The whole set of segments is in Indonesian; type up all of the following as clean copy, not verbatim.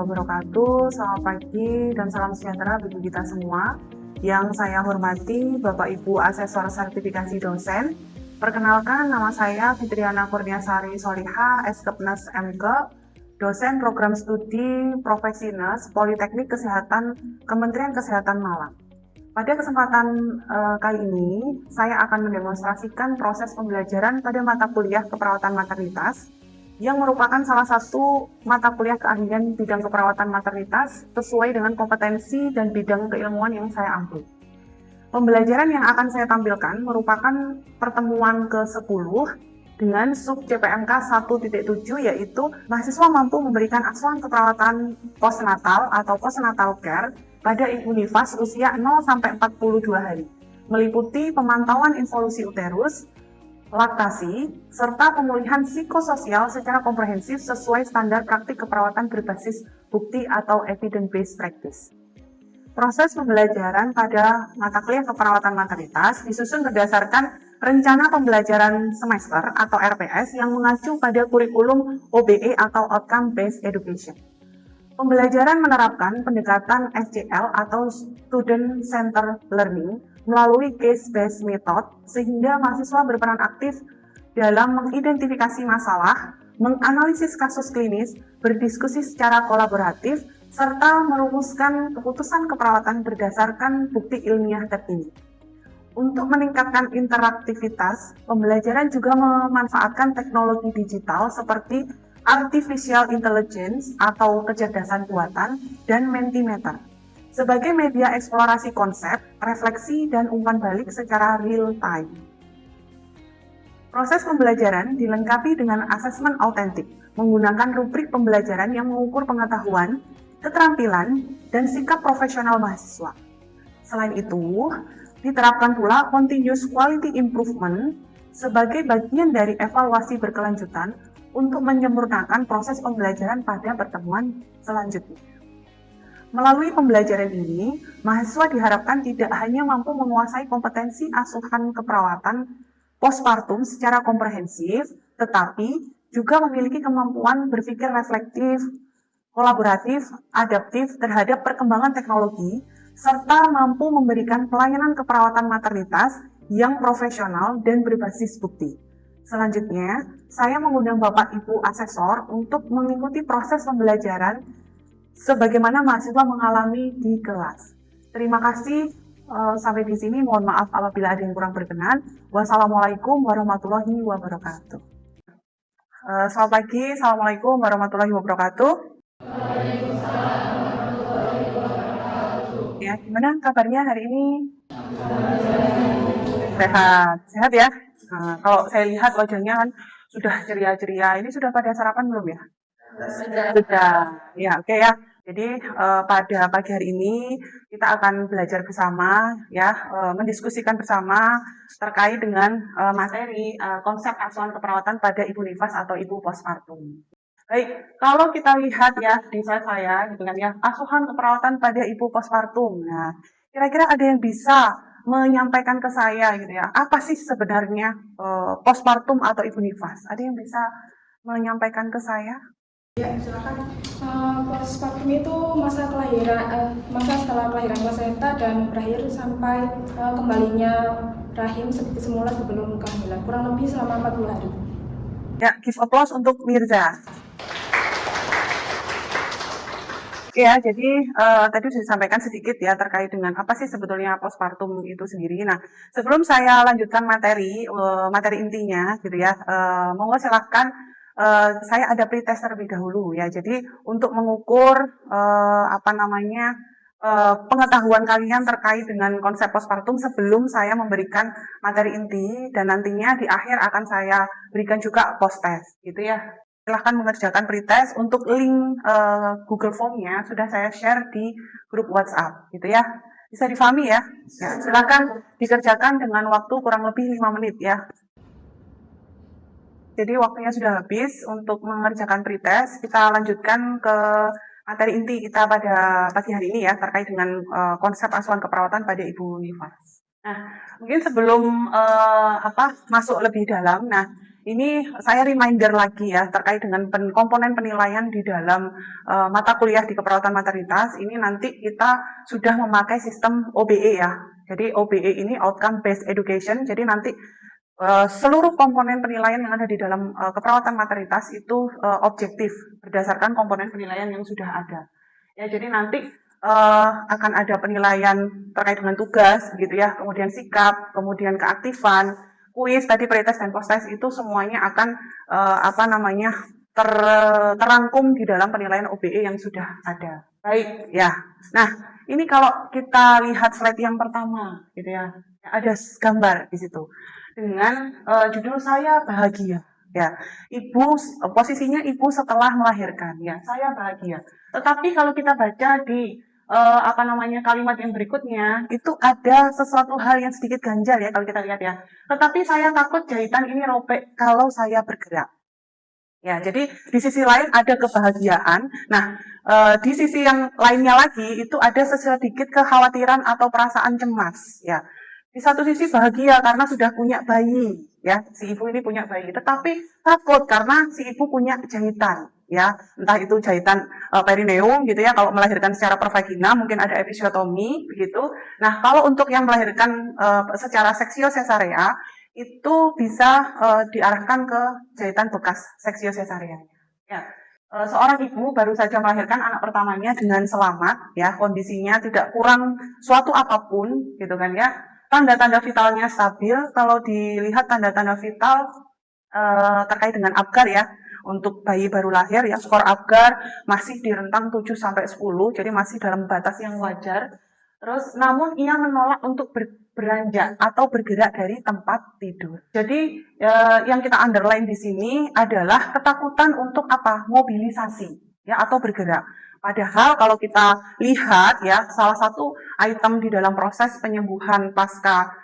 wabarakatuh. Selamat pagi dan salam sejahtera bagi kita semua. Yang saya hormati Bapak Ibu Asesor Sertifikasi Dosen. Perkenalkan, nama saya Fitriana Kurniasari Soliha, Eskepnes MK, dosen program studi Profesi Nurse Politeknik Kesehatan Kementerian Kesehatan Malang. Pada kesempatan kali ini, saya akan mendemonstrasikan proses pembelajaran pada mata kuliah keperawatan maternitas yang merupakan salah satu mata kuliah keahlian bidang keperawatan maternitas sesuai dengan kompetensi dan bidang keilmuan yang saya ambil. Pembelajaran yang akan saya tampilkan merupakan pertemuan ke-10 dengan sub CPMK 1.7, yaitu mahasiswa mampu memberikan asuhan keperawatan postnatal atau postnatal care pada ibu nifas usia 0-42 hari, meliputi pemantauan involusi uterus, laktasi, serta pemulihan psikososial secara komprehensif sesuai standar praktik keperawatan berbasis bukti atau evidence-based practice. Proses pembelajaran pada mata kuliah keperawatan maternitas disusun berdasarkan rencana pembelajaran semester atau RPS yang mengacu pada kurikulum OBE atau Outcome Based Education. Pembelajaran menerapkan pendekatan SCL atau Student Centered Learning melalui case-based method sehingga mahasiswa berperan aktif dalam mengidentifikasi masalah, menganalisis kasus klinis, berdiskusi secara kolaboratif, serta merumuskan keputusan keperawatan berdasarkan bukti ilmiah terkini. Untuk meningkatkan interaktivitas, pembelajaran juga memanfaatkan teknologi digital seperti Artificial Intelligence atau kecerdasan buatan dan Mentimeter sebagai media eksplorasi konsep, refleksi, dan umpan balik secara real-time. Proses pembelajaran dilengkapi dengan asesmen autentik, menggunakan rubrik pembelajaran yang mengukur pengetahuan, keterampilan, dan sikap profesional mahasiswa. Selain itu, diterapkan pula continuous quality improvement sebagai bagian dari evaluasi berkelanjutan untuk menyempurnakan proses pembelajaran pada pertemuan selanjutnya. Melalui pembelajaran ini, mahasiswa diharapkan tidak hanya mampu menguasai kompetensi asuhan keperawatan postpartum secara komprehensif, tetapi juga memiliki kemampuan berpikir reflektif, kolaboratif, adaptif terhadap perkembangan teknologi, serta mampu memberikan pelayanan keperawatan maternitas yang profesional dan berbasis bukti. Selanjutnya, saya mengundang Bapak Ibu Asesor untuk mengikuti proses pembelajaran sebagaimana mahasiswa mengalami di kelas. Terima kasih sampai di sini. Mohon maaf apabila ada yang kurang berkenan. Wassalamualaikum warahmatullahi wabarakatuh. Selamat pagi. Assalamualaikum warahmatullahi wabarakatuh. Waalaikumsalam warahmatullahi wabarakatuh. Ya, gimana kabarnya hari ini? Sehat, sehat ya. Kalau saya lihat wajahnya kan sudah ceria-ceria. Ini sudah pada sarapan belum ya? Sudah. Ya, oke ya. Jadi pada pagi hari ini kita akan belajar bersama ya, mendiskusikan bersama terkait dengan materi konsep asuhan keperawatan pada ibu nifas atau ibu postpartum. Baik, kalau kita lihat ya di slide saya gitu kan ya, asuhan keperawatan pada ibu postpartum. Nah, kira-kira ada yang bisa menyampaikan ke saya gitu ya, apa sih sebenarnya postpartum atau ibu nifas? Ada yang bisa menyampaikan ke saya? Ya, silakan. Postpartum itu masa setelah kelahiran plasenta dan berakhir sampai kembalinya rahim seperti semula sebelum kehamilan, kurang lebih selama 40 hari. Ya, give applause untuk Mirza. Ya, jadi tadi sudah disampaikan sedikit ya terkait dengan apa sih sebetulnya postpartum itu sendiri. Nah, sebelum saya lanjutkan materi intinya gitu ya, monggo silahkan saya ada pretest terlebih dahulu ya. Jadi untuk mengukur pengetahuan kalian terkait dengan konsep postpartum sebelum saya memberikan materi inti dan nantinya di akhir akan saya berikan juga post test gitu ya. Silahkan mengerjakan pretest. Untuk link Google Form-nya sudah saya share di grup WhatsApp gitu ya. Bisa difahami ya? Ya, silahkan dikerjakan dengan waktu kurang lebih 5 menit ya. Jadi waktunya sudah habis untuk mengerjakan pretest. Kita lanjutkan ke materi inti kita pada pagi hari ini ya, terkait dengan konsep asuhan keperawatan pada ibu nifas. Nah, mungkin sebelum masuk lebih dalam, nah ini saya reminder lagi ya terkait dengan komponen penilaian di dalam mata kuliah di keperawatan maternitas. Ini nanti kita sudah memakai sistem OBE ya. Jadi OBE ini Outcome Based Education. Jadi nanti seluruh komponen penilaian yang ada di dalam keperawatan maternitas itu objektif berdasarkan komponen penilaian yang sudah ada. Ya, jadi nanti akan ada penilaian terkait dengan tugas, gitu ya, kemudian sikap, kemudian keaktifan, kuis, tadi pretest dan post test itu semuanya akan terangkum di dalam penilaian OBE yang sudah ada. Baik, ya. Nah, ini kalau kita lihat slide yang pertama, gitu ya, ada gambar di situ dengan judul saya bahagia. Ya, ibu posisinya ibu setelah melahirkan. Ya, saya bahagia. Tetapi kalau kita baca di kalimat yang berikutnya itu ada sesuatu hal yang sedikit ganjal ya kalau kita lihat ya. Tetapi saya takut jahitan ini robek kalau saya bergerak. Ya, jadi di sisi lain ada kebahagiaan. Nah, di sisi yang lainnya lagi itu ada sedikit kekhawatiran atau perasaan cemas. Ya, di satu sisi bahagia karena sudah punya bayi, ya si ibu ini punya bayi. Tetapi takut karena si ibu punya jahitan, ya entah itu jahitan perineum gitu ya. Kalau melahirkan secara per vagina mungkin ada episiotomi begitu. Nah, kalau untuk yang melahirkan secara seksio sesarea itu bisa diarahkan ke jahitan bekas seksio sesarea. Ya, seorang ibu baru saja melahirkan anak pertamanya dengan selamat, ya kondisinya tidak kurang suatu apapun, gitu kan ya. Tanda-tanda vitalnya stabil. Kalau dilihat tanda-tanda vital terkait dengan Apgar ya, untuk bayi baru lahir ya, skor Apgar masih di rentang 7 sampai 10, jadi masih dalam batas yang wajar. Terus namun ia menolak untuk beranjak atau bergerak dari tempat tidur. Jadi yang kita underline di sini adalah ketakutan untuk apa? Mobilisasi ya atau bergerak. Padahal kalau kita lihat ya, salah satu item di dalam proses penyembuhan pasca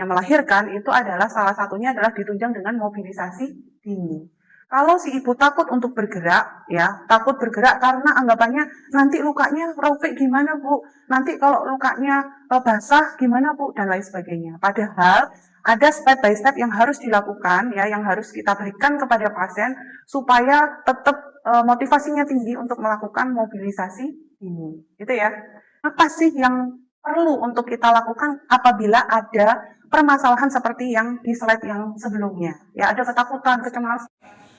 melahirkan itu adalah salah satunya adalah ditunjang dengan mobilisasi dini. Kalau si ibu takut untuk bergerak, ya takut bergerak karena anggapannya nanti lukanya robek gimana bu, nanti kalau lukanya basah gimana bu, dan lain sebagainya. Padahal ada step by step yang harus dilakukan, ya yang harus kita berikan kepada pasien supaya tetap motivasinya tinggi untuk melakukan mobilisasi ini, gitu ya. Apa sih yang perlu untuk kita lakukan apabila ada permasalahan seperti yang di slide yang sebelumnya? Ya ada ketakutan, kecemasan,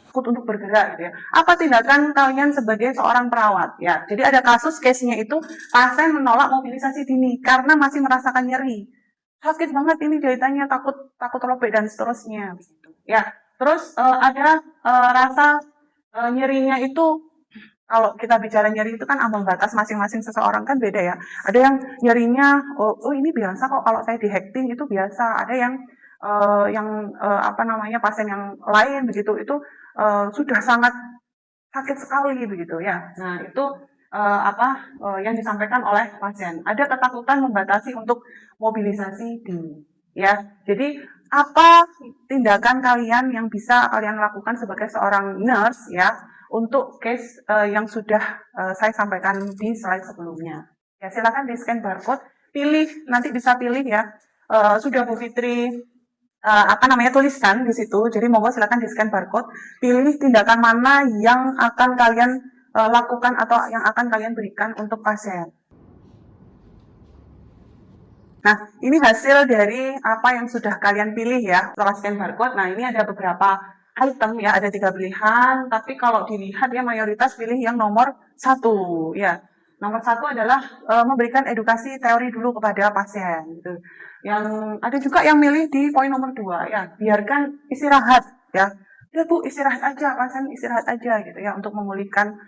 takut untuk bergerak gitu ya. Apa tindakan kalian sebagai seorang perawat ya? Jadi ada kasus case-nya itu pasien menolak mobilisasi dini karena masih merasakan nyeri. Sakit banget ini jahitannya, takut robek dan seterusnya gitu. Ya. Terus ada rasa nyerinya itu, kalau kita bicara nyeri itu kan ambang batas masing-masing seseorang kan beda ya. Ada yang nyerinya oh ini biasa kok kalau saya di hekting itu biasa. Ada yang pasien yang lain begitu itu sudah sangat sakit sekali begitu ya. Nah, itu yang disampaikan oleh pasien. Ada ketakutan membatasi untuk mobilisasi dini ya. Jadi apa tindakan kalian yang bisa kalian lakukan sebagai seorang nurse ya untuk case yang sudah saya sampaikan di slide sebelumnya. Ya, silakan di scan barcode, pilih, nanti bisa pilih ya. Sudah Bu Fitri tuliskan di situ. Jadi monggo silakan di scan barcode, pilih tindakan mana yang akan kalian lakukan atau yang akan kalian berikan untuk pasien. Nah, ini hasil dari apa yang sudah kalian pilih ya setelah scan barcode. Nah, ini ada beberapa item ya, ada 3 pilihan, tapi kalau dilihat ya mayoritas pilih yang nomor 1 ya. Nomor 1 adalah memberikan edukasi teori dulu kepada pasien gitu. Yang ada juga yang milih di poin nomor 2 ya, biarkan istirahat ya. Ya Bu, istirahat aja, pasien istirahat aja gitu ya untuk memulihkan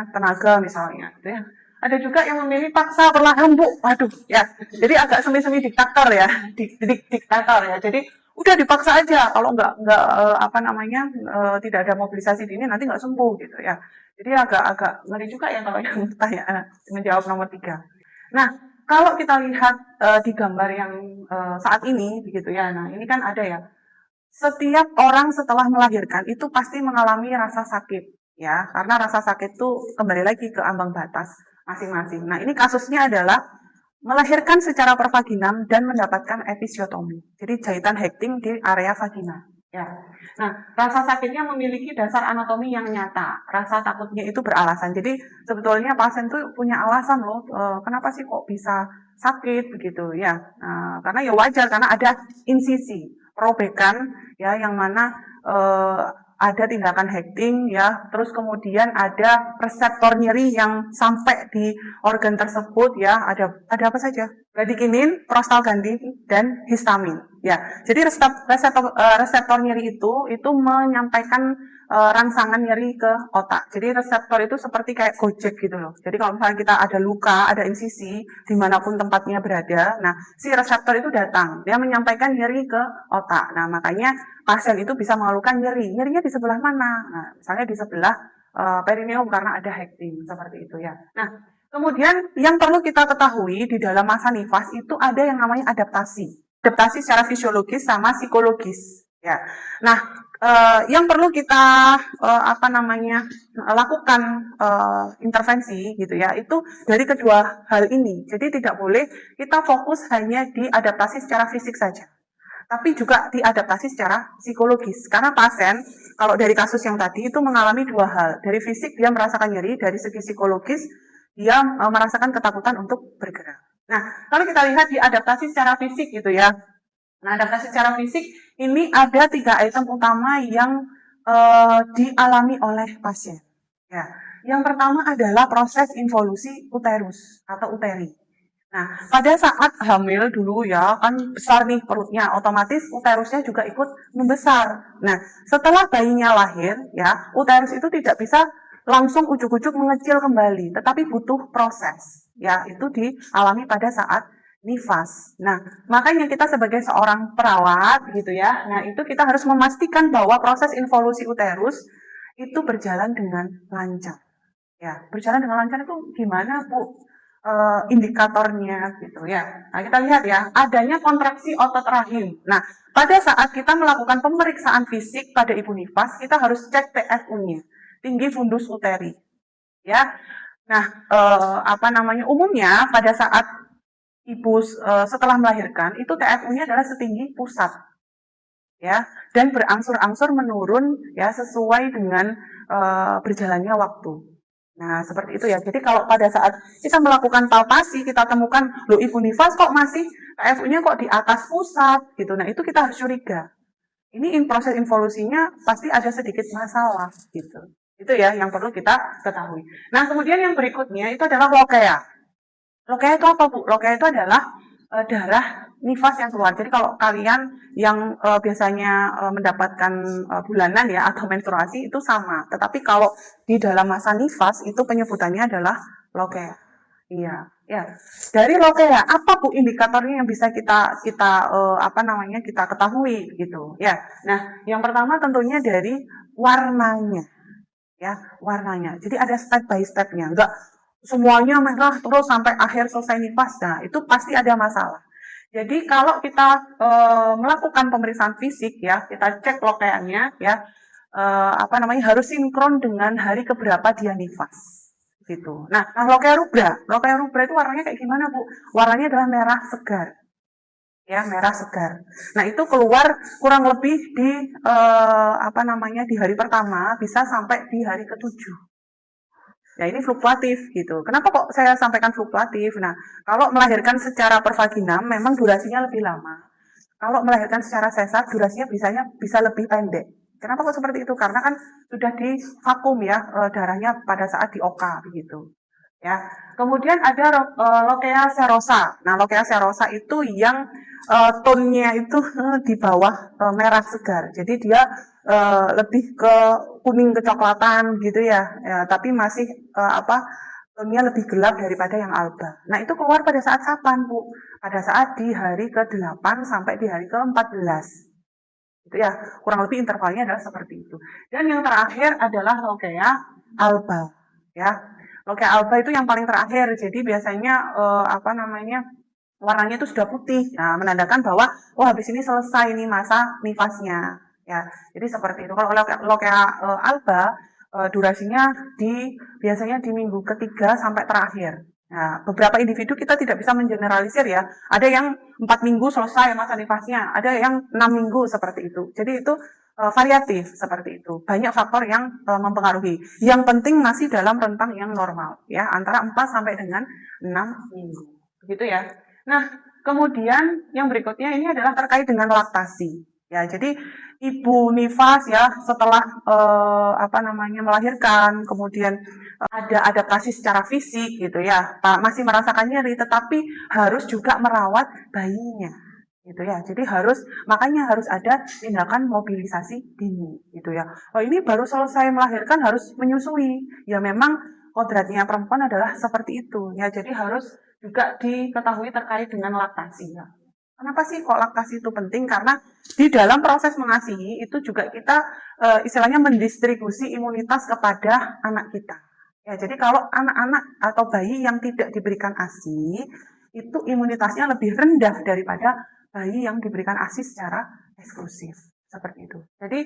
tenaga misalnya gitu ya. Ada juga yang memilih paksa perlahan Bu, waduh ya. Jadi agak semi-semi diktator ya, diktator ya. Jadi udah dipaksa aja, kalau tidak ada mobilisasi dini nanti nggak sembuh gitu ya. Jadi agak ngeri juga ya kalau yang tanya menjawab nomor 3. Nah, kalau kita lihat di gambar yang saat ini begitu ya. Nah, ini kan ada ya. Setiap orang setelah melahirkan itu pasti mengalami rasa sakit ya, karena rasa sakit itu kembali lagi ke ambang batas masing-masing. Nah, ini kasusnya adalah melahirkan secara pervaginam dan mendapatkan episiotomi. Jadi jahitan hekting di area vagina. Ya. Nah, rasa sakitnya memiliki dasar anatomi yang nyata. Rasa takutnya itu beralasan. Jadi sebetulnya pasien tuh punya alasan loh, kenapa sih kok bisa sakit begitu ya. Karena ya wajar karena ada insisi, perobekan ya yang mana ada tindakan hacking ya, terus kemudian ada reseptor nyeri yang sampai di organ tersebut ya, ada apa saja? Bradikinin, prostaglandin, dan histamin. Ya, jadi reseptor nyeri itu menyampaikan rangsangan nyeri ke otak. Jadi reseptor itu seperti kayak Gojek gitu loh. Jadi kalau misalnya kita ada luka, ada insisi dimanapun tempatnya berada, nah si reseptor itu datang, dia menyampaikan nyeri ke otak. Nah makanya pasien itu bisa mengeluhkan nyeri. Nyerinya di sebelah mana? Nah misalnya di sebelah perineum karena ada hektin seperti itu ya. Nah kemudian yang perlu kita ketahui di dalam masa nifas itu ada yang namanya adaptasi. Adaptasi secara fisiologis sama psikologis. Ya. Nah, yang perlu kita lakukan intervensi gitu ya, itu dari kedua hal ini. Jadi tidak boleh kita fokus hanya di adaptasi secara fisik saja, tapi juga diadaptasi secara psikologis. Karena pasien, kalau dari kasus yang tadi itu mengalami dua hal. Dari fisik dia merasakan nyeri, dari segi psikologis dia merasakan ketakutan untuk bergerak. Nah, kalau kita lihat di adaptasi secara fisik gitu ya. Nah, adaptasi secara fisik ini ada 3 item utama yang dialami oleh pasien. Ya, yang pertama adalah proses involusi uterus atau uteri. Nah, pada saat hamil dulu ya, kan besar nih perutnya, otomatis uterusnya juga ikut membesar. Nah, setelah bayinya lahir, ya, uterus itu tidak bisa langsung ujuk-ujuk mengecil kembali, tetapi butuh proses. Ya, itu dialami pada saat nifas. Nah, makanya kita sebagai seorang perawat gitu ya, nah itu kita harus memastikan bahwa proses involusi uterus itu berjalan dengan lancar. Ya, berjalan dengan lancar itu gimana, Bu? Indikatornya gitu ya. Nah, kita lihat ya, adanya kontraksi otot rahim. Nah, pada saat kita melakukan pemeriksaan fisik pada ibu nifas, kita harus cek TFU-nya, tinggi fundus uteri. Ya. Nah, umumnya pada saat ibu setelah melahirkan itu TFU-nya adalah setinggi pusat. Ya, dan berangsur-angsur menurun ya sesuai dengan berjalannya waktu. Nah, seperti itu ya. Jadi kalau pada saat kita melakukan palpasi, kita temukan, loh ibu nifas kok masih TFU-nya kok di atas pusat gitu. Nah, itu kita harus curiga. Ini proses involusinya pasti ada sedikit masalah gitu. Itu ya yang perlu kita ketahui. Nah, kemudian yang berikutnya itu adalah lokea. Lokea itu apa, Bu? Lokea itu adalah darah nifas yang keluar. Jadi kalau kalian yang biasanya mendapatkan bulanan ya atau menstruasi itu sama. Tetapi kalau di dalam masa nifas itu penyebutannya adalah lokea. Iya, ya. Dari lokea apa Bu indikatornya yang bisa kita ketahui gitu. Ya. Nah, yang pertama tentunya dari warnanya. Ya, warnanya. Jadi ada step by stepnya. Enggak semuanya merah terus sampai akhir selesai nifas. Nah, itu pasti ada masalah. Jadi kalau kita melakukan pemeriksaan fisik ya, kita cek lokeannya ya, harus sinkron dengan hari keberapa dia nifas gitu. Nah lokea rubra itu warnanya kayak gimana Bu? Warnanya adalah merah segar, ya merah segar. Nah itu keluar kurang lebih di di hari pertama bisa sampai di hari ketujuh. Ya ini fluktuatif gitu. Kenapa kok saya sampaikan fluktuatif? Nah, kalau melahirkan secara pervaginam memang durasinya lebih lama. Kalau melahirkan secara sesar durasinya bisa lebih pendek. Kenapa kok seperti itu? Karena kan sudah di vakum ya darahnya pada saat di oka begitu. Ya. Kemudian ada lokea serosa. Nah, lokea serosa itu yang tone-nya itu di bawah merah segar. Jadi dia lebih ke kuning kecoklatan gitu ya. Tapi masih tone-nya lebih gelap daripada yang alba. Nah, itu keluar pada saat kapan, Bu? Pada saat di hari ke-8 sampai di hari ke-14. Itu ya, kurang lebih intervalnya adalah seperti itu. Dan yang terakhir adalah lokea alba, ya. Lokea alba itu yang paling terakhir. Jadi biasanya warnanya itu sudah putih. Nah, menandakan bahwa habis ini selesai nih masa nifasnya. Ya, jadi seperti itu. Kalau lokea alba durasinya biasanya di minggu ketiga sampai terakhir. Nah, beberapa individu kita tidak bisa mengeneralisir ya. Ada yang 4 minggu selesai masa nifasnya, ada yang 6 minggu seperti itu. Jadi itu variatif seperti itu. Banyak faktor yang mempengaruhi. Yang penting masih dalam rentang yang normal ya, antara 4 sampai dengan 6 minggu. Begitu ya. Nah, kemudian yang berikutnya ini adalah terkait dengan laktasi. Ya, jadi Ibu nifas ya setelah melahirkan, kemudian ada adaptasi secara fisik gitu ya, masih merasakan nyeri, tetapi harus juga merawat bayinya gitu ya. Jadi makanya harus ada tindakan mobilisasi dini gitu ya. Oh, ini baru selesai melahirkan harus menyusui. Ya memang kodratnya perempuan adalah seperti itu ya. Jadi harus juga diketahui terkait dengan laktasi ya. Kenapa sih kok laktasi itu penting? Karena di dalam proses mengasihi itu juga kita istilahnya mendistribusi imunitas kepada anak kita. Ya, jadi kalau anak-anak atau bayi yang tidak diberikan ASI itu imunitasnya lebih rendah daripada bayi yang diberikan ASI secara eksklusif seperti itu. Jadi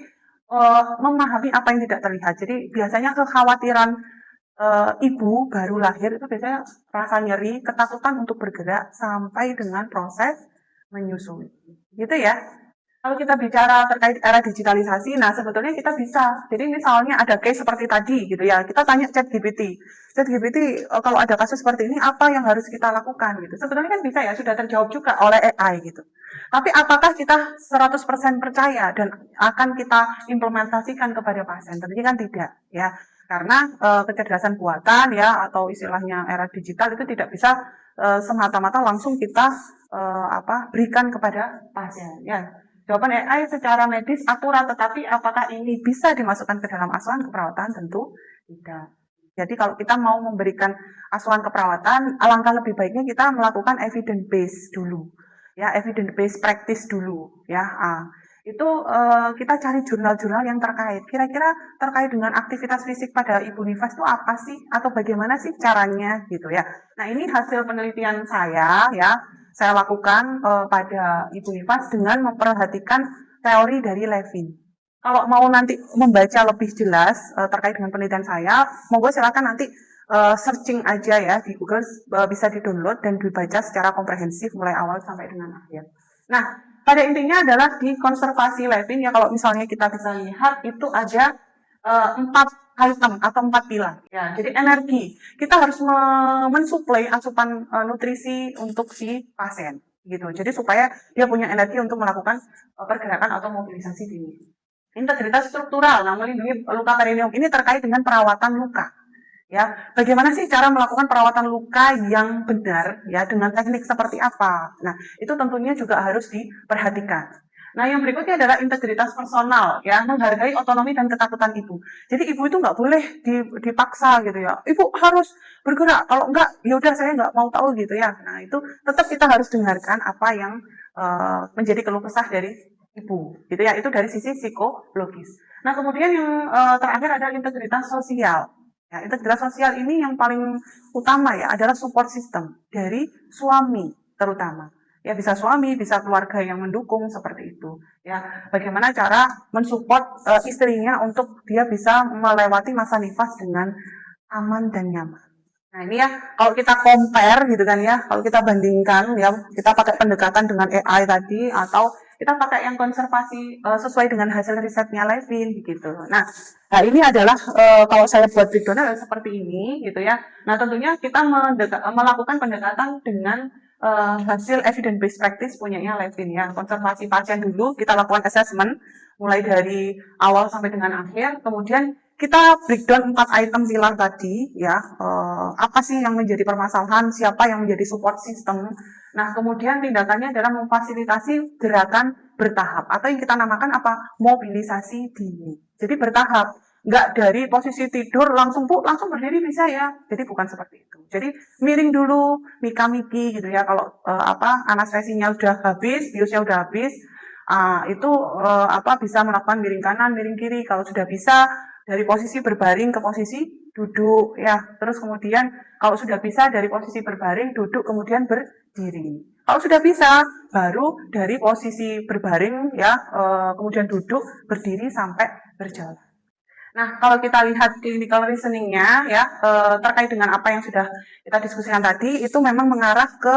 memahami apa yang tidak terlihat. Jadi biasanya kekhawatiran ibu baru lahir itu biasanya rasa nyeri, ketakutan untuk bergerak sampai dengan proses menyusui. Gitu ya. Kalau kita bicara terkait era digitalisasi, nah sebetulnya kita bisa. Jadi misalnya ada case seperti tadi gitu ya, kita tanya ChatGPT. ChatGPT kalau ada kasus seperti ini apa yang harus kita lakukan gitu. Sebetulnya kan bisa ya, sudah terjawab juga oleh AI gitu. Tapi apakah kita 100% percaya dan akan kita implementasikan kepada pasien? Tentunya kan tidak ya. Karena kecerdasan buatan ya atau istilahnya era digital itu tidak bisa semata-mata langsung kita berikan kepada pasien ya. Jawaban AI secara medis akurat, tetapi apakah ini bisa dimasukkan ke dalam asuhan keperawatan? Tentu tidak. Jadi kalau kita mau memberikan asuhan keperawatan, alangkah lebih baiknya kita melakukan evidence base dulu, ya evidence base practice dulu, ya. Itu kita cari jurnal-jurnal yang terkait. Kira-kira terkait dengan aktivitas fisik pada Ibu nifas itu apa sih? Atau bagaimana sih caranya gitu ya. Nah ini hasil penelitian saya ya. Saya lakukan pada Ibu nifas dengan memperhatikan teori dari Levin. Kalau mau nanti membaca lebih jelas terkait dengan penelitian saya, monggo silakan nanti searching aja ya di Google, bisa di-download dan dibaca secara komprehensif mulai awal sampai dengan akhir. Nah, pada intinya adalah di konservasi Levin ya, kalau misalnya kita bisa lihat itu ada 4 item atau 4 pilar. Ya, jadi energi. Kita harus mensuplai asupan nutrisi untuk si pasien gitu. Jadi supaya dia punya energi untuk melakukan pergerakan atau mobilisasi dini. Integritas struktural, nah melindungi luka perineum ini terkait dengan perawatan luka. Ya, bagaimana sih cara melakukan perawatan luka yang benar ya dengan teknik seperti apa? Nah, itu tentunya juga harus diperhatikan. Nah, yang berikutnya adalah integritas personal, ya, menghargai otonomi dan ketakutan ibu. Jadi ibu itu nggak boleh dipaksa gitu ya. Ibu harus bergerak, kalau enggak, ya udah saya nggak mau tahu gitu ya. Nah, itu tetap kita harus dengarkan apa yang menjadi keluh kesah dari ibu, gitu ya. Itu dari sisi psikologis. Nah, kemudian yang terakhir adalah integritas sosial. Ya, integritas sosial ini yang paling utama ya adalah support system dari suami terutama. Ya bisa suami, bisa keluarga yang mendukung seperti itu. Ya, bagaimana cara mensupport istrinya untuk dia bisa melewati masa nifas dengan aman dan nyaman. Nah ini ya, kalau kita compare gitu kan ya, kalau kita bandingkan ya, kita pakai pendekatan dengan AI tadi atau kita pakai yang konservasi sesuai dengan hasil risetnya Levin gitu. Nah ini adalah kalau saya buat breakdown adalah seperti ini gitu ya. Nah tentunya kita melakukan pendekatan dengan hasil evidence based practice punyanya Levin ya. Konservasi pasien dulu, kita lakukan assessment mulai dari awal sampai dengan akhir, kemudian kita breakdown 4 item pilar tadi ya, apa sih yang menjadi permasalahan, siapa yang menjadi support system. Nah kemudian tindakannya adalah memfasilitasi gerakan bertahap atau yang kita namakan apa, mobilisasi dini. Jadi bertahap, nggak dari posisi tidur langsung langsung berdiri bisa ya, jadi bukan seperti itu. Jadi miring dulu, mika-miki gitu ya, kalau anestesinya udah habis, biusnya udah habis, itu bisa melakukan miring kanan, miring kiri. Kalau sudah bisa dari posisi berbaring ke posisi duduk ya, terus kemudian kalau sudah bisa dari posisi berbaring duduk kemudian berdiri. Kalau sudah bisa baru dari posisi berbaring ya, kemudian duduk berdiri sampai berjalan. Nah kalau kita lihat clinical reasoningnya ya, terkait dengan apa yang sudah kita diskusikan tadi itu memang mengarah ke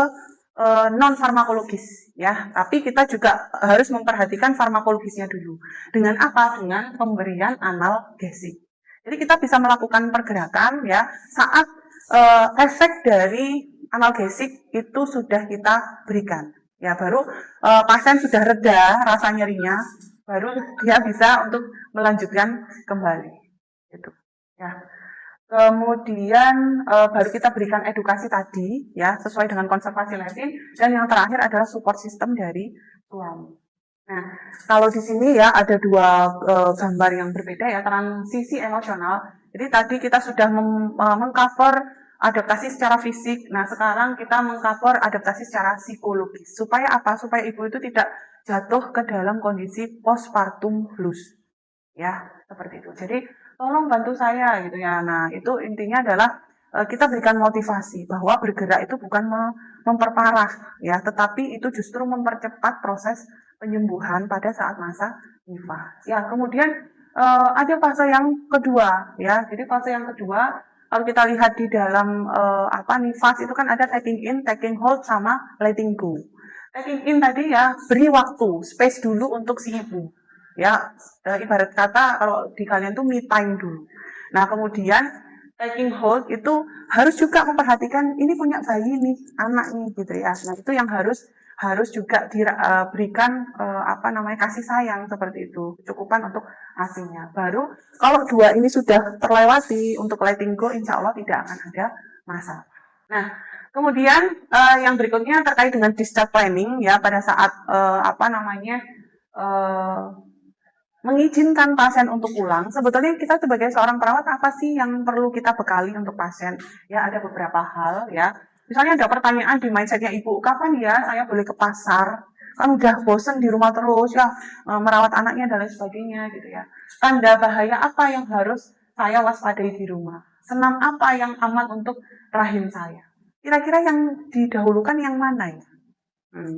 non farmakologis ya, tapi kita juga harus memperhatikan farmakologisnya dulu. Dengan apa? Dengan pemberian analgesik. Jadi kita bisa melakukan pergerakan ya saat efek dari analgesik itu sudah kita berikan. Ya baru pasien sudah reda rasa nyerinya, baru dia bisa untuk melanjutkan kembali. Gitu. Ya. Kemudian baru kita berikan edukasi tadi ya sesuai dengan konservasi Latin, dan yang terakhir adalah support system dari suami. Nah, kalau di sini ya ada dua gambar yang berbeda ya, transisi emosional. Jadi tadi kita sudah mengcover adaptasi secara fisik. Nah, sekarang kita mengcover adaptasi secara psikologis. Supaya apa? Supaya ibu itu tidak jatuh ke dalam kondisi postpartum blues. Ya, seperti itu. Jadi tolong bantu saya gitu ya. Nah, itu intinya adalah kita berikan motivasi bahwa bergerak itu bukan memperparah ya, tetapi itu justru mempercepat proses penyembuhan pada saat masa nifas. Ya, kemudian ada fase yang kedua ya. Jadi fase yang kedua kalau kita lihat di dalam nifas itu kan ada taking in, taking hold sama letting go. Taking in tadi ya beri waktu, space dulu untuk si ibu. Ya, ibarat kata kalau di kalian tuh me time dulu. Nah, kemudian taking hold itu harus juga memperhatikan ini punya bayi nih, anak nih gitu ya. Nah, itu yang harus juga diberikan kasih sayang seperti itu. Cukupan untuk asinya. Baru kalau dua ini sudah terlewati untuk letting go, insya Allah tidak akan ada masalah. Nah, kemudian yang berikutnya terkait dengan discharge planning ya pada saat mengizinkan pasien untuk pulang. Sebetulnya kita sebagai seorang perawat apa sih yang perlu kita bekali untuk pasien? Ya ada beberapa hal ya. Misalnya ada pertanyaan di mindsetnya ibu, kapan ya saya boleh ke pasar? Kan udah bosen di rumah terus ya, merawat anaknya dan lain sebagainya gitu ya. Tanda bahaya apa yang harus saya waspadai di rumah? Senam apa yang aman untuk rahim saya? Kira-kira yang didahulukan yang mana ya?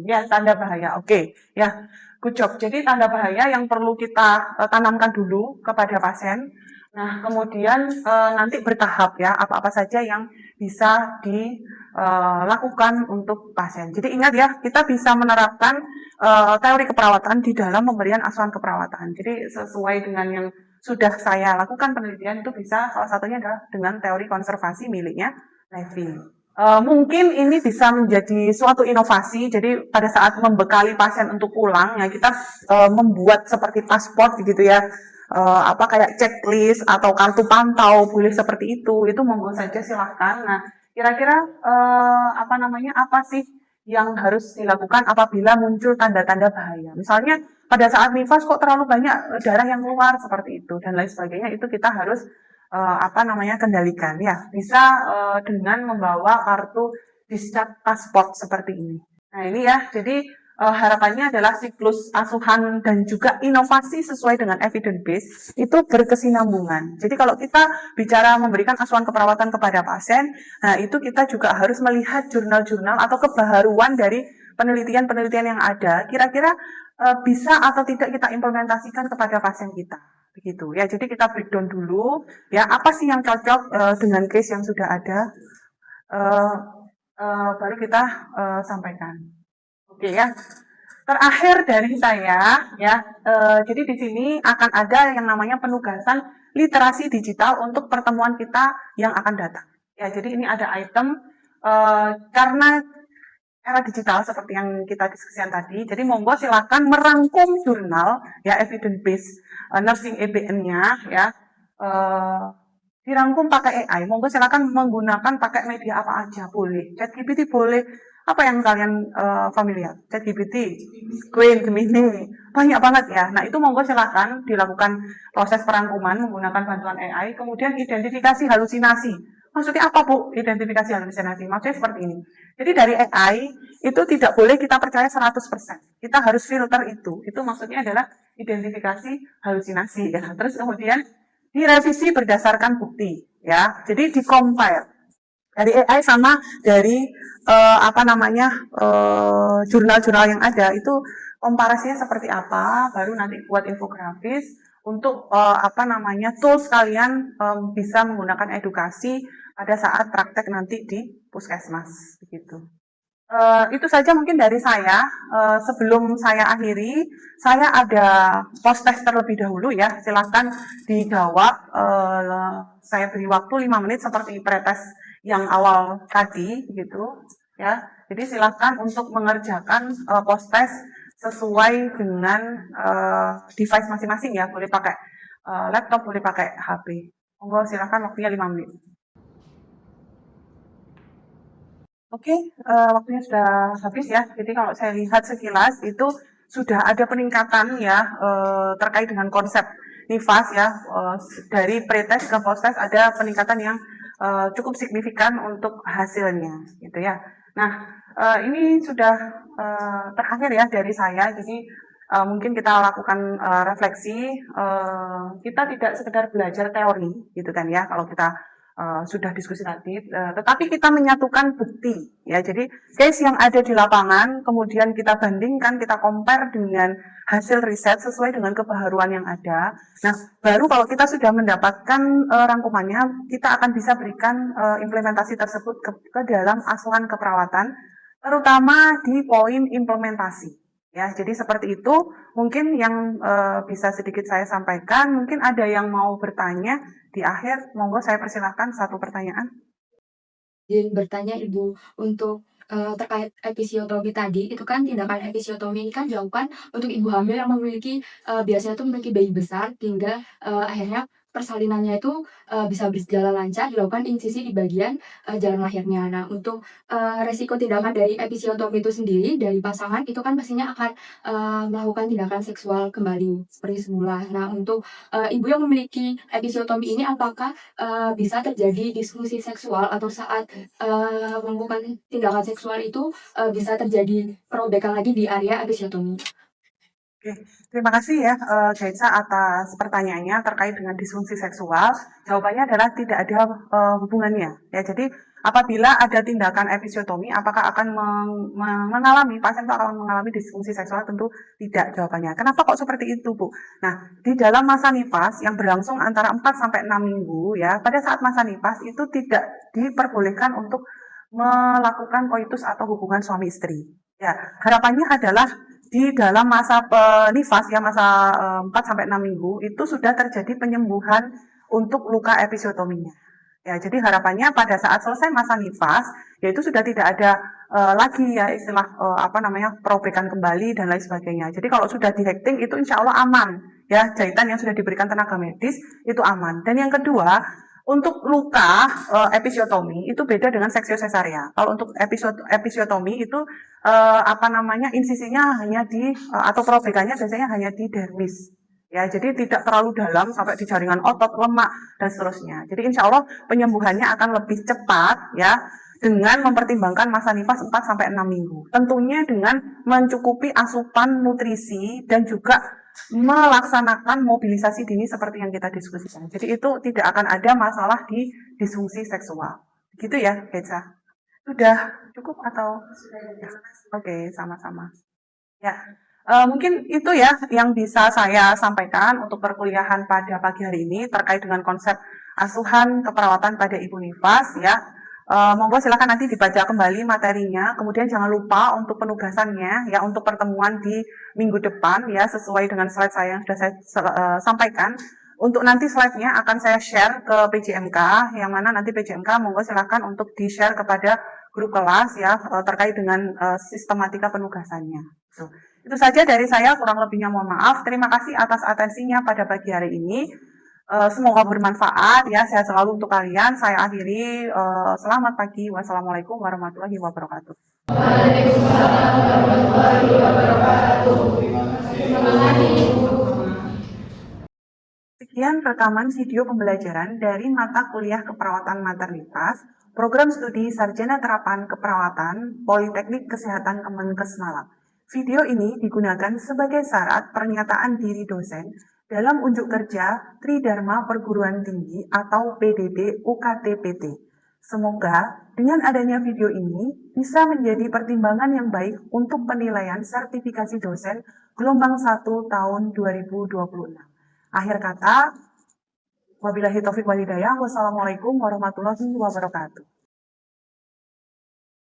Ya, tanda bahaya. Oke, ya, good job. Jadi tanda bahaya yang perlu kita tanamkan dulu kepada pasien. Nah, kemudian nanti bertahap ya, apa-apa saja yang bisa dilakukan untuk pasien. Jadi ingat ya, kita bisa menerapkan teori keperawatan di dalam pemberian asuhan keperawatan. Jadi sesuai dengan yang sudah saya lakukan penelitian itu bisa, salah satunya adalah dengan teori konservasi miliknya Levy. Mungkin ini bisa menjadi suatu inovasi. Jadi pada saat membekali pasien untuk pulang, ya kita membuat seperti paspor gitu ya, kayak checklist atau kartu pantau, boleh seperti itu. Itu monggo saja silahkan. Nah, kira-kira apa sih yang harus dilakukan apabila muncul tanda-tanda bahaya? Misalnya pada saat nifas kok terlalu banyak darah yang keluar seperti itu dan lain sebagainya. Itu kita harus kendalikan ya, bisa dengan membawa kartu discharge passport seperti ini. Nah ini ya, jadi harapannya adalah siklus asuhan dan juga inovasi sesuai dengan evidence base itu berkesinambungan. Jadi kalau kita bicara memberikan asuhan keperawatan kepada pasien, nah itu kita juga harus melihat jurnal-jurnal atau kebaharuan dari penelitian-penelitian yang ada, kira-kira bisa atau tidak kita implementasikan kepada pasien kita. Begitu ya, jadi kita breakdown dulu ya apa sih yang cocok dengan case yang sudah ada, baru kita sampaikan. Oke ya, terakhir dari saya ya, jadi di sini akan ada yang namanya penugasan literasi digital untuk pertemuan kita yang akan datang ya. Jadi ini ada item karena era digital seperti yang kita diskusikan tadi. Jadi monggo silakan merangkum jurnal ya evidence based nursing EBN-nya ya, dirangkum pakai AI. Monggo silakan menggunakan pakai media apa aja boleh. ChatGPT boleh. Apa yang kalian familiar? ChatGPT, Queen, Gemini, banyak banget ya. Nah itu monggo silakan dilakukan proses perangkuman menggunakan bantuan AI. Kemudian identifikasi halusinasi. Maksudnya apa Bu identifikasi halusinasi? Maksudnya seperti ini. Jadi dari AI itu tidak boleh kita percaya 100%. Kita harus filter itu. Itu maksudnya adalah identifikasi halusinasi ya. Terus kemudian direvisi berdasarkan bukti ya. Jadi di-compare dari AI sama dari jurnal-jurnal yang ada itu komparasinya seperti apa, baru nanti buat infografis untuk tools kalian bisa menggunakan edukasi pada saat praktek nanti di puskesmas begitu. Itu saja mungkin dari saya. Sebelum saya akhiri, saya ada post test terlebih dahulu ya. Silakan dijawab. Saya beri waktu 5 menit seperti pretest yang awal tadi gitu ya. Jadi silakan untuk mengerjakan post test sesuai dengan device masing-masing ya. Boleh pakai laptop, boleh pakai HP. Monggo silakan, waktunya 5 menit. Oke, waktunya sudah habis ya. Jadi kalau saya lihat sekilas itu sudah ada peningkatan ya terkait dengan konsep NIFAS ya, dari pretest ke posttest ada peningkatan yang cukup signifikan untuk hasilnya gitu ya. Nah, ini sudah terakhir ya dari saya. Jadi mungkin kita lakukan refleksi. Kita tidak sekedar belajar teori gitu kan ya. Kalau kita sudah diskusi tadi, tetapi kita menyatukan bukti ya. Jadi case yang ada di lapangan, kemudian kita bandingkan, kita compare dengan hasil riset sesuai dengan kebaharuan yang ada. Nah, baru kalau kita sudah mendapatkan rangkumannya, kita akan bisa berikan implementasi tersebut ke dalam asuhan keperawatan, terutama di poin implementasi. Ya, jadi seperti itu mungkin yang bisa sedikit saya sampaikan. Mungkin ada yang mau bertanya di akhir. Monggo saya persilahkan satu pertanyaan. Izin bertanya Ibu, untuk terkait episiotomi tadi, itu kan tindakan episiotomi ini kan dilakukan untuk ibu hamil yang memiliki biasanya tuh memiliki bayi besar hingga akhirnya persalinannya itu bisa berjalan lancar, dilakukan insisi di bagian jalan lahirnya. Nah, untuk resiko tindakan dari episiotomi itu sendiri dari pasangan itu kan pastinya akan melakukan tindakan seksual kembali seperti semula. Nah, untuk ibu yang memiliki episiotomi ini apakah bisa terjadi disfungsi seksual atau saat melakukan tindakan seksual itu bisa terjadi perobekan lagi di area episiotomi. Oke, terima kasih ya Gaisa atas pertanyaannya terkait dengan disfungsi seksual. Jawabannya adalah tidak ada hubungannya. Ya, jadi apabila ada tindakan episiotomi, apakah akan mengalami pasien itu akan mengalami disfungsi seksual? Tentu tidak jawabannya. Kenapa kok seperti itu, Bu? Nah, di dalam masa nifas yang berlangsung antara 4 sampai 6 minggu ya, pada saat masa nifas itu tidak diperbolehkan untuk melakukan koitus atau hubungan suami istri. Ya, harapannya adalah di dalam masa nifas ya masa 4 sampai 6 minggu itu sudah terjadi penyembuhan untuk luka episiotominya. Ya, jadi harapannya pada saat selesai masa nifas yaitu sudah tidak ada lagi ya istilah perobekan kembali dan lain sebagainya. Jadi kalau sudah di hekting itu insya Allah aman ya, jahitan yang sudah diberikan tenaga medis itu aman. Dan yang kedua, untuk luka episiotomi itu beda dengan seksio sesaria. Kalau untuk episiotomi itu insisinya hanya di atau perobekannya biasanya hanya di dermis. Ya, jadi tidak terlalu dalam sampai di jaringan otot, lemak dan seterusnya. Jadi insya Allah penyembuhannya akan lebih cepat ya dengan mempertimbangkan masa nifas 4 sampai 6 minggu. Tentunya dengan mencukupi asupan nutrisi dan juga melaksanakan mobilisasi dini seperti yang kita diskusikan. Jadi itu tidak akan ada masalah di disfungsi seksual. Gitu ya, Geca? Sudah cukup atau? Oke, sama-sama. Ya, mungkin itu ya yang bisa saya sampaikan untuk perkuliahan pada pagi hari ini terkait dengan konsep asuhan keperawatan pada ibu nifas ya. Monggo silakan nanti dibaca kembali materinya. Kemudian jangan lupa untuk penugasannya ya untuk pertemuan di minggu depan ya sesuai dengan slide saya yang sudah saya sampaikan. Untuk nanti slide-nya akan saya share ke PJMK, yang mana nanti PJMK monggo silakan untuk di-share kepada grup kelas ya terkait dengan sistematika penugasannya. Itu saja dari saya, kurang lebihnya mohon maaf. Terima kasih atas atensinya pada pagi hari ini. Semoga bermanfaat ya, sehat selalu untuk kalian. Saya akhiri, selamat pagi. Wassalamualaikum warahmatullahi wabarakatuh. Waalaikumsalam warahmatullahi wabarakatuh. Terima kasih. Sekian rekaman video pembelajaran dari mata kuliah keperawatan maternitas, program studi Sarjana Terapan Keperawatan, Politeknik Kesehatan Kemenkes Malang. Video ini digunakan sebagai syarat pernyataan diri dosen dalam unjuk kerja Tridharma Perguruan Tinggi atau PDD UKT-PT. Semoga dengan adanya video ini bisa menjadi pertimbangan yang baik untuk penilaian sertifikasi dosen gelombang 1 tahun 2026. Akhir kata, wabillahi taufiq wal hidayah. Wassalamualaikum warahmatullahi wabarakatuh.